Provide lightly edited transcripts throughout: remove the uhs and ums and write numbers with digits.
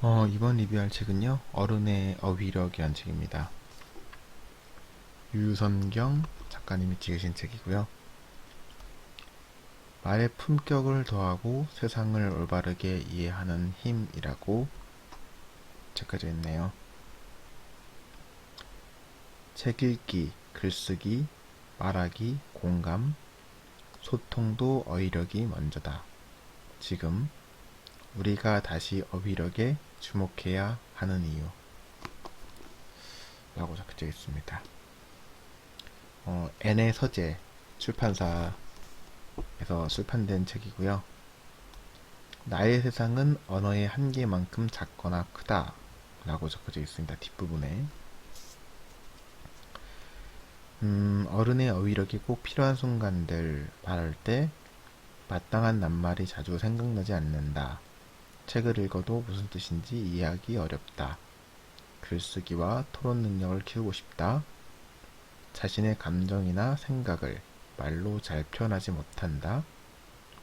이번 리뷰할 책은요, 어른의 어휘력이란 책입니다. 유선경 작가님이 찍으신 책이고요. 말의 품격을 더하고 세상을 올바르게 이해하는 힘이라고 적혀져 있네요. 책 읽기, 글쓰기, 말하기, 공감, 소통도 어휘력이 먼저다. 지금 우리가 다시 어휘력에 주목해야 하는 이유 라고 적혀져 있습니다. N의 서재 출판사에서 출판된 책이고요. 나의 세상은 언어의 한계만큼 작거나 크다 라고 적혀져 있습니다. 뒷부분에 어른의 어휘력이 꼭 필요한 순간들 말할 때 마땅한 낱말이 자주 생각나지 않는다. 책을 읽어도 무슨 뜻인지 이해하기 어렵다. 글쓰기와 토론 능력을 키우고 싶다. 자신의 감정이나 생각을 말로 잘 표현하지 못한다.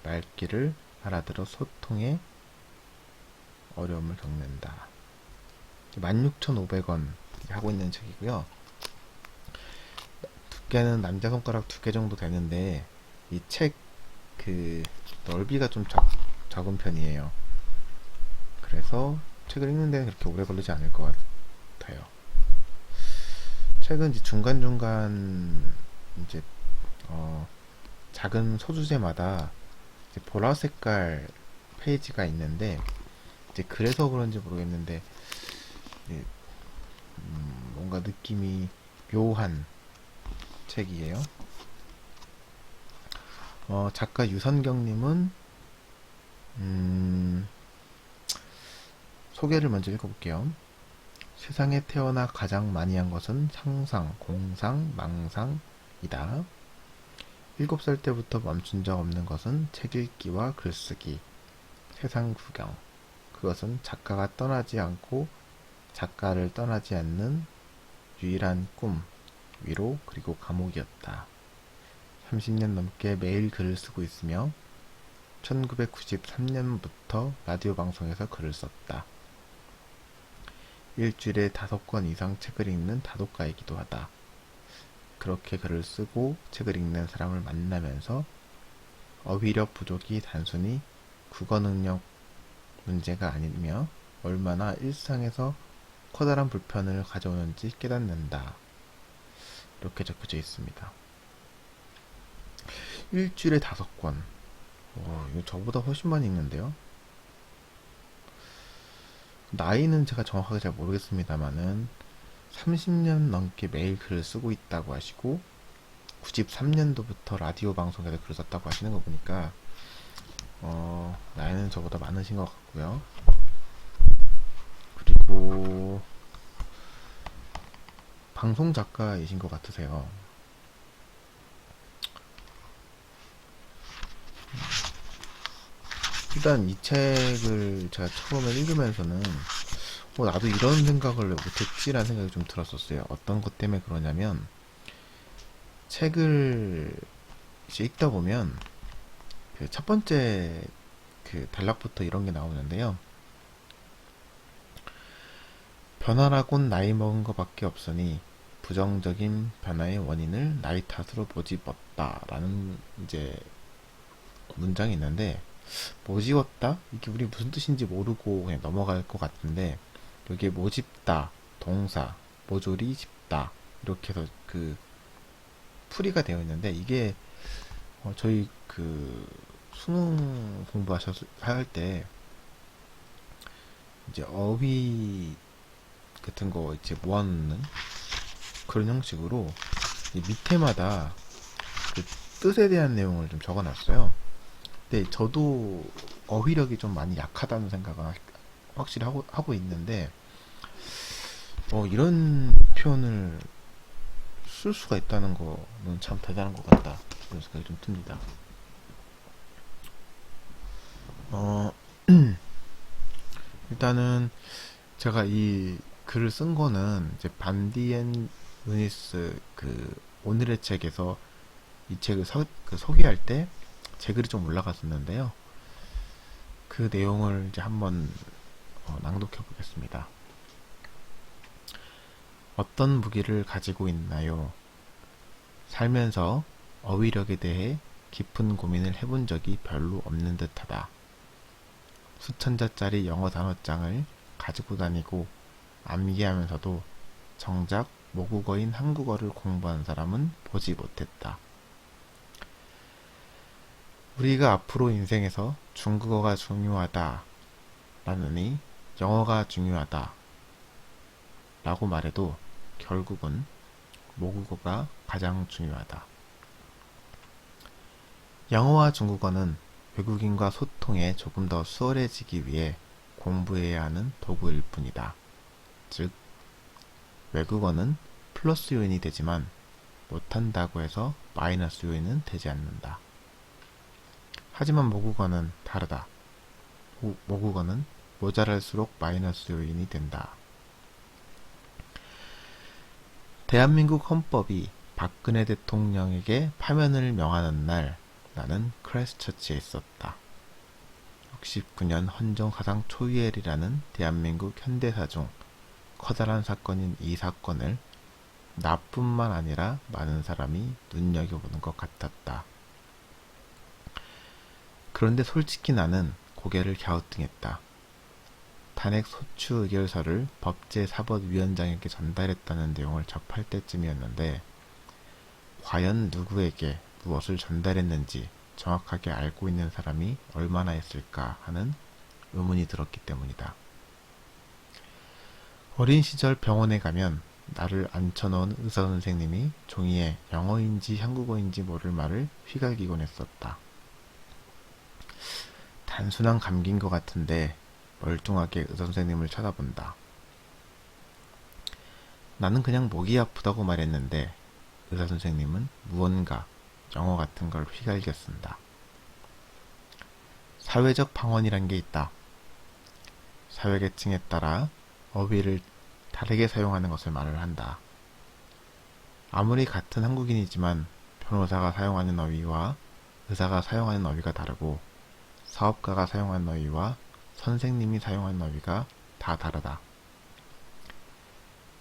말귀를 알아들어 소통에 어려움을 겪는다. 16,500원 하고 있는 책이고요. 두께는 남자 손가락 2개 정도 되는데 이 책 넓이가 좀 적은 편이에요. 그래서 책을 읽는 데는 그렇게 오래 걸리지 않을 것 같아요. 책은 이제 중간중간 이제 작은 소주제마다 이제 보라 색깔 페이지가 있는데 이제 그래서 그런지 모르겠는데 이제 뭔가 느낌이 묘한 책이에요. 작가 유선경님은 소개를 먼저 읽어볼게요. 세상에 태어나 가장 많이 한 것은 상상, 공상, 망상이다. 7살 때부터 멈춘 적 없는 것은 책 읽기와 글쓰기, 세상 구경. 그것은 작가가 떠나지 않고 작가를 떠나지 않는 유일한 꿈, 위로, 그리고 감옥이었다. 30년 넘게 매일 글을 쓰고 있으며 1993년부터 라디오 방송에서 글을 썼다. 일주일에 5권 이상 책을 읽는 다독가이기도 하다. 그렇게 글을 쓰고 책을 읽는 사람을 만나면서 어휘력 부족이 단순히 국어 능력 문제가 아니며 얼마나 일상에서 커다란 불편을 가져오는지 깨닫는다. 이렇게 적혀져 있습니다. 일주일에 5권. 이거 저보다 훨씬 많이 읽는데요. 나이는 제가 정확하게 잘 모르겠습니다만은 30년 넘게 매일 글을 쓰고 있다고 하시고 93년도부터 라디오 방송에서 글을 썼다고 하시는 거 보니까 나이는 저보다 많으신 것 같고요. 그리고 방송 작가이신 것 같으세요. 일단 이 책을 제가 처음에 읽으면서는 나도 이런 생각을 못했지라는 생각이 좀 들었었어요. 어떤 것 때문에 그러냐면 책을 이제 읽다 보면 그 첫 번째 그 단락부터 이런 게 나오는데요. 변화라곤 나이 먹은 것밖에 없으니 부정적인 변화의 원인을 나이 탓으로 모집었다 라는 이제 문장이 있는데, 모집었다? 이게 우리 무슨 뜻인지 모르고 그냥 넘어갈 것 같은데, 여기에 모집다, 동사, 모조리 집다 이렇게 해서 그 풀이가 되어 있는데, 이게 저희 그 수능 공부할 때 이제 어휘 같은 거 이제 모아놓는 그런 형식으로 밑에마다 그 뜻에 대한 내용을 좀 적어놨어요. 근데 저도 어휘력이 좀 많이 약하다는 생각을 확실히 하고 있는데, 이런 표현을 쓸 수가 있다는 거는 참 대단한 것 같다, 그런 생각이 좀 듭니다. 일단은 제가 이 글을 쓴 거는 이제 반디앤 루니스 그 오늘의 책에서 이 책을 소개할 때 제 글이 좀 올라갔었는데요. 그 내용을 이제 한번 낭독해 보겠습니다. 어떤 무기를 가지고 있나요? 살면서 어휘력에 대해 깊은 고민을 해본 적이 별로 없는 듯하다. 수천 자짜리 영어 단어장을 가지고 다니고 암기하면서도 정작 모국어인 한국어를 공부한 사람은 보지 못했다. 우리가 앞으로 인생에서 중국어가 중요하다 라느니 영어가 중요하다 라고 말해도 결국은 모국어가 가장 중요하다. 영어와 중국어는 외국인과 소통에 조금 더 수월해지기 위해 공부해야 하는 도구일 뿐이다. 즉, 외국어는 플러스 요인이 되지만 못한다고 해서 마이너스 요인은 되지 않는다. 하지만 모국어는 다르다. 모국어는 모자랄수록 마이너스 요인이 된다. 대한민국 헌법이 박근혜 대통령에게 파면을 명하는 날 나는 크라이스트처치에 있었다. 69년 헌정 사상 초유일이라는 대한민국 현대사 중 커다란 사건인 이 사건을 나뿐만 아니라 많은 사람이 눈여겨보는 것 같았다. 그런데 솔직히 나는 고개를 갸우뚱했다. 탄핵 소추 의결서를 법제사법위원장에게 전달했다는 내용을 접할 때쯤이었는데 과연 누구에게 무엇을 전달했는지 정확하게 알고 있는 사람이 얼마나 있을까 하는 의문이 들었기 때문이다. 어린 시절 병원에 가면 나를 앉혀놓은 의사 선생님이 종이에 영어인지 한국어인지 모를 말을 휘갈기곤 했었다. 단순한 감기인 것 같은데 멀뚱하게 의사 선생님을 쳐다본다. 나는 그냥 목이 아프다고 말했는데 의사 선생님은 무언가 영어 같은 걸 휘갈겨 쓴다. 사회적 방언이란 게 있다. 사회계층에 따라 어휘를 다르게 사용하는 것을 말을 한다. 아무리 같은 한국인이지만 변호사가 사용하는 어휘와 의사가 사용하는 어휘가 다르고 사업가가 사용하는 어휘와 선생님이 사용하는 어휘가 다 다르다.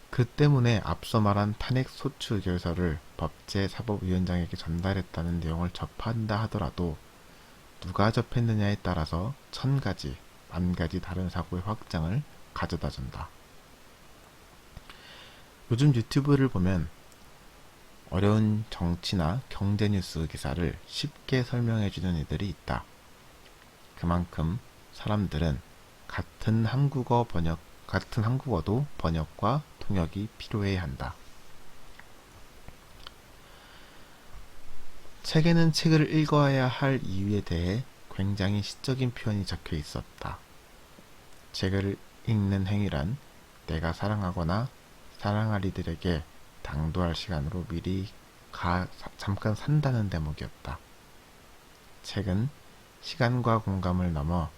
그 때문에 앞서 말한 탄핵 소추 의결서를 법제사법위원장에게 전달했다는 내용을 접한다 하더라도 누가 접했느냐에 따라서 1000가지, 10,000가지 다른 사고의 확장을 가져다 준다. 요즘 유튜브를 보면 어려운 정치나 경제 뉴스 기사를 쉽게 설명해주는 이들이 있다. 그만큼 사람들은 같은 한국어도 번역과 통역이 필요해야 한다. 책에는 책을 읽어야 할 이유에 대해 굉장히 시적인 표현이 적혀 있었다. 책을 읽는 행위란 내가 사랑하거나 사랑할 이들에게 당도할 시간으로 미리 잠깐 산다는 대목이었다. 책은 시간과 공간을 넘어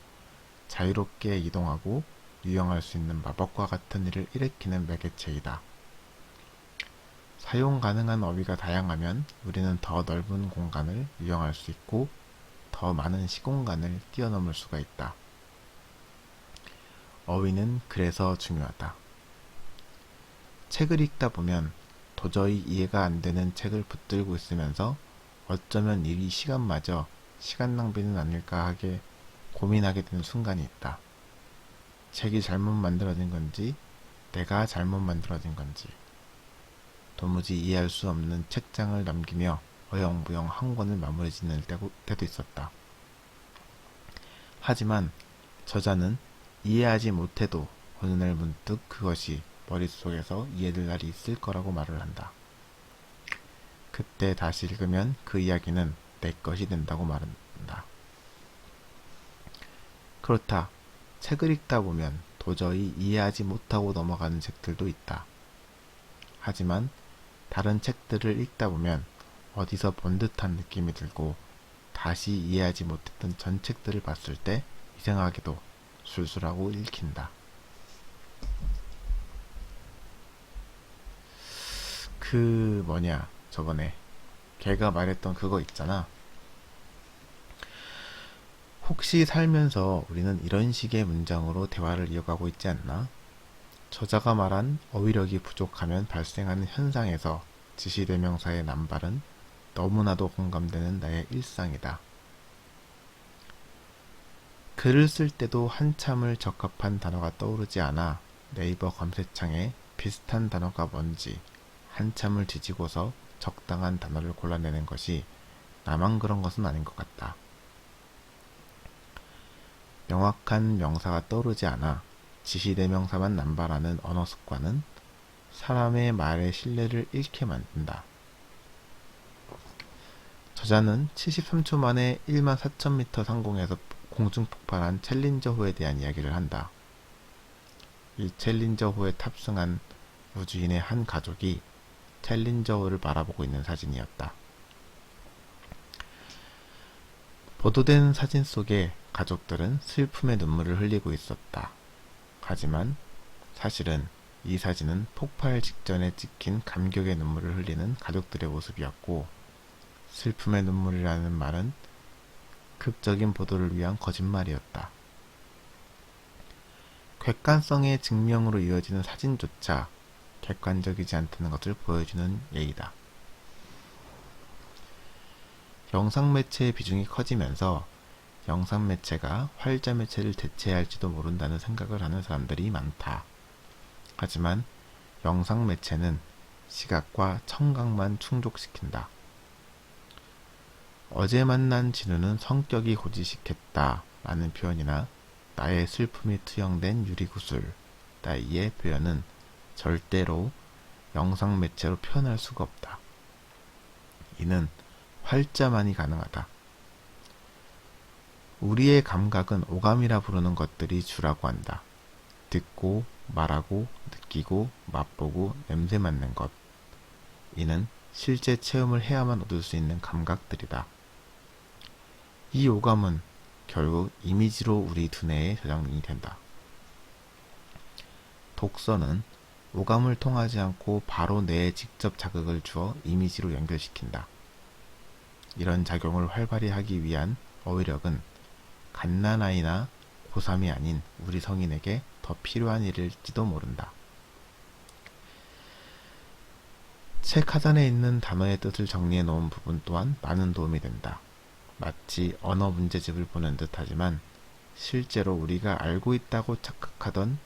자유롭게 이동하고 유영할 수 있는 마법과 같은 일을 일으키는 매개체이다. 사용 가능한 어휘가 다양하면 우리는 더 넓은 공간을 유영할 수 있고 더 많은 시공간을 뛰어넘을 수가 있다. 어휘는 그래서 중요하다. 책을 읽다 보면 도저히 이해가 안 되는 책을 붙들고 있으면서 어쩌면 이 시간마저 시간 낭비는 아닐까 하게 고민하게 되는 순간이 있다. 책이 잘못 만들어진 건지 내가 잘못 만들어진 건지 도무지 이해할 수 없는 책장을 넘기며 어영부영 한 권을 마무리 짓는 때도 있었다. 하지만 저자는 이해하지 못해도 어느 날 문득 그것이 머릿속에서 이해될 날이 있을 거라고 말을 한다. 그때 다시 읽으면 그 이야기는 내 것이 된다고 말한다. 그렇다. 책을 읽다 보면 도저히 이해하지 못하고 넘어가는 책들도 있다. 하지만 다른 책들을 읽다 보면 어디서 본 듯한 느낌이 들고 다시 이해하지 못했던 전 책들을 봤을 때 이상하게도 술술하고 읽힌다. 저번에 걔가 말했던 그거 있잖아. 혹시 살면서 우리는 이런 식의 문장으로 대화를 이어가고 있지 않나? 저자가 말한 어휘력이 부족하면 발생하는 현상에서 지시대명사의 남발은 너무나도 공감되는 나의 일상이다. 글을 쓸 때도 한참을 적합한 단어가 떠오르지 않아 네이버 검색창에 비슷한 단어가 뭔지 한참을 뒤지고서 적당한 단어를 골라내는 것이 나만 그런 것은 아닌 것 같다. 명확한 명사가 떠오르지 않아 지시대명사만 남발하는 언어 습관은 사람의 말의 신뢰를 잃게 만든다. 저자는 73초 만에 14,000m 상공에서 공중 폭발한 챌린저호에 대한 이야기를 한다. 이 챌린저호에 탑승한 우주인의 한 가족이 챌린저호를 바라보고 있는 사진이었다. 보도된 사진 속에 가족들은 슬픔의 눈물을 흘리고 있었다. 하지만 사실은 이 사진은 폭발 직전에 찍힌 감격의 눈물을 흘리는 가족들의 모습이었고, 슬픔의 눈물이라는 말은 극적인 보도를 위한 거짓말이었다. 객관성의 증명으로 이어지는 사진조차 객관적이지 않다는 것을 보여주는 예이다. 영상 매체의 비중이 커지면서 영상 매체가 활자 매체를 대체할지도 모른다는 생각을 하는 사람들이 많다. 하지만 영상 매체는 시각과 청각만 충족시킨다. 어제 만난 진우는 성격이 고지식했다 라는 표현이나 나의 슬픔이 투영된 유리구슬 따위의 표현은 절대로 영상 매체로 표현할 수가 없다. 이는 활자만이 가능하다. 우리의 감각은 오감이라 부르는 것들이 주라고 한다. 듣고, 말하고, 느끼고, 맛보고, 냄새 맡는 것. 이는 실제 체험을 해야만 얻을 수 있는 감각들이다. 이 오감은 결국 이미지로 우리 두뇌에 저장이 된다. 독서는 오감을 통하지 않고 바로 뇌에 직접 자극을 주어 이미지로 연결시킨다. 이런 작용을 활발히 하기 위한 어휘력은 갓난아이나 고3이 아닌 우리 성인에게 더 필요한 일일지도 모른다. 책 하단에 있는 단어의 뜻을 정리해 놓은 부분 또한 많은 도움이 된다. 마치 언어 문제집을 보는 듯 하지만 실제로 우리가 알고 있다고 착각하던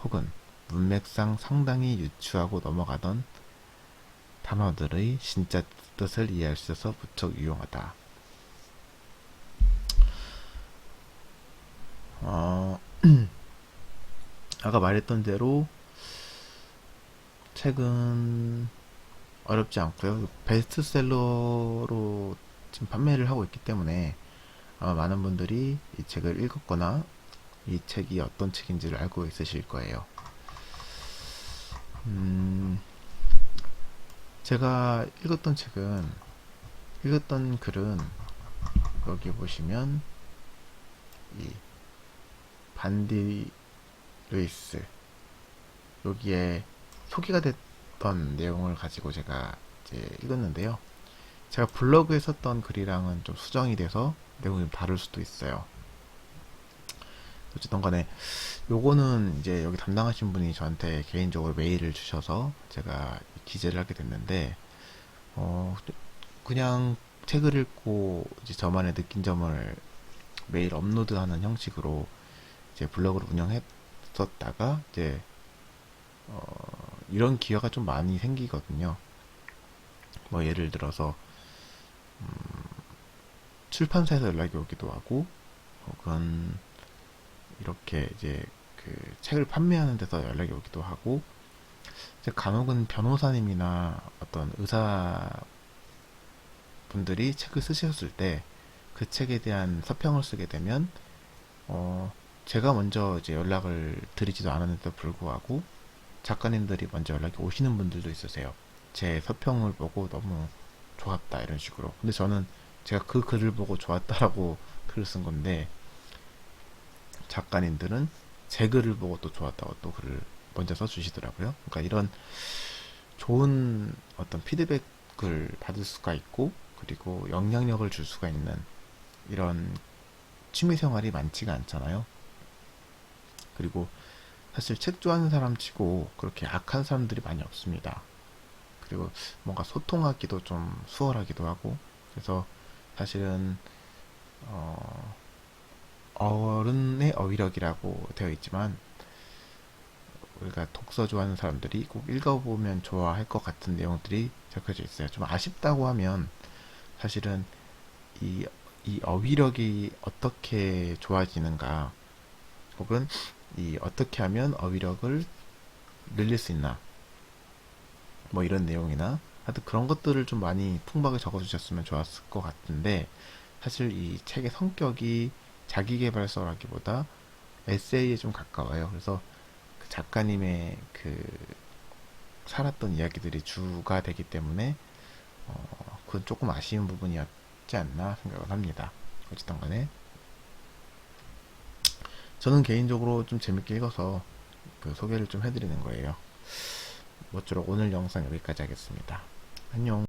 혹은 문맥상 상당히 유추하고 넘어가던 단어들의 진짜 뜻을 이해할 수 있어서 무척 유용하다. 아까 말했던 대로 책은 어렵지 않고요. 베스트셀러로 지금 판매를 하고 있기 때문에 아마 많은 분들이 이 책을 읽었거나 이 책이 어떤 책인지를 알고 있으실 거예요. 제가 읽었던 글은 여기 보시면 이 반디 루이스 여기에 소개가 됐던 내용을 가지고 제가 이제 읽었는데요. 제가 블로그에 썼던 글이랑은 좀 수정이 돼서 내용이 다를 수도 있어요. 어쨌든 간에 요거는 이제 여기 담당하신 분이 저한테 개인적으로 메일을 주셔서 제가 기재를 하게 됐는데 그냥 책을 읽고 이제 저만의 느낀 점을 매일 업로드하는 형식으로 이제 블로그를 운영했었다가 이제 이런 기회가 좀 많이 생기거든요. 뭐 예를 들어서 출판사에서 연락이 오기도 하고 혹은 이렇게 이제 그 책을 판매하는 데서 연락이 오기도 하고 이제 간혹은 변호사님이나 어떤 의사 분들이 책을 쓰셨을 때 그 책에 대한 서평을 쓰게 되면 제가 먼저 이제 연락을 드리지도 않았는데도 불구하고 작가님들이 먼저 연락이 오시는 분들도 있으세요. 제 서평을 보고 너무 좋았다 이런 식으로. 근데 저는 제가 그 글을 보고 좋았다라고 글을 쓴 건데 작가님들은 제 글을 보고 또 좋았다고 또 글을 먼저 써주시더라고요. 그러니까 이런 좋은 어떤 피드백을 받을 수가 있고 그리고 영향력을 줄 수가 있는 이런 취미 생활이 많지가 않잖아요. 그리고 사실 책 좋아하는 사람 치고 그렇게 악한 사람들이 많이 없습니다. 그리고 뭔가 소통하기도 좀 수월하기도 하고, 그래서 사실은 어, 어른의 어휘력이라고 되어 있지만 우리가 독서 좋아하는 사람들이 꼭 읽어보면 좋아할 것 같은 내용들이 적혀져 있어요. 좀 아쉽다고 하면 사실은 이, 이 어휘력이 어떻게 좋아지는가, 혹은 이 어떻게 하면 어휘력을 늘릴 수 있나, 뭐 이런 내용이나 하여튼 그런 것들을 좀 많이 풍부하게 적어주셨으면 좋았을 것 같은데, 사실 이 책의 성격이 자기계발서라기보다 에세이에 좀 가까워요. 그래서 그 작가님의 그 살았던 이야기들이 주가 되기 때문에 그건 조금 아쉬운 부분이었지 않나 생각을 합니다. 어쨌든 간에 저는 개인적으로 좀 재밌게 읽어서 그 소개를 좀 해드리는 거예요. 모쪼록 오늘 영상 여기까지 하겠습니다. 안녕.